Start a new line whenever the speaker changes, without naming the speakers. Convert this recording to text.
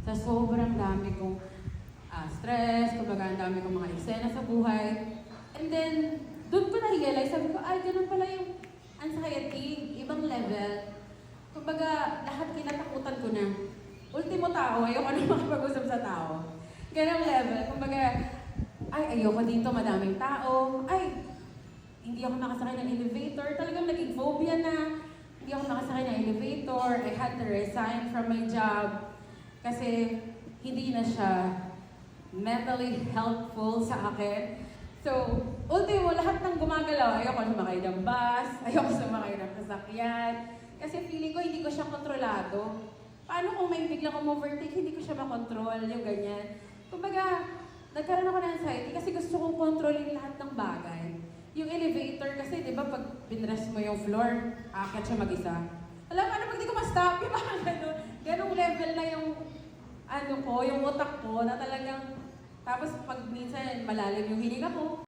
Sa sobrang dami kong stress, kumbaga ang dami kong mga eksena sa buhay. And then, doon ko na-realize, sabi ko, ay, ganun pala yung anxiety, ibang level. Kumbaga, lahat kinatakutan ko na. Ultimo tao, ayoko na makipag-usap sa tao. Ganang level. Kumbaga, ay, ayoko dito, madaming tao. Ay, hindi ako nakasakay ng elevator. Talagang naging phobia na. Hindi ako nakasakay ng elevator. I had to resign from my job. Kasi hindi na siya mentally helpful sa akin. So, ultimo, lahat ng gumagalaw, ayoko sumakay ng bus, ayoko sumakay ng sasakyan. Kasi feeling ko, hindi ko siya kontrolado. Paano kung may biglang overtake, hindi ko siya makontrol, yung ganyan. Kumbaga, nagkaroon ako ng anxiety kasi gusto kong kontrolin lahat ng bagay. Yung elevator kasi, di ba, pag pinress mo yung floor, aakyat siya mag-isa. Alam mo, ano pag di ko ma-stop, yung mga ganun. Ganong level na yung, yung utak ko, na talagang, tapos pag minsan malalim yung hininga ko,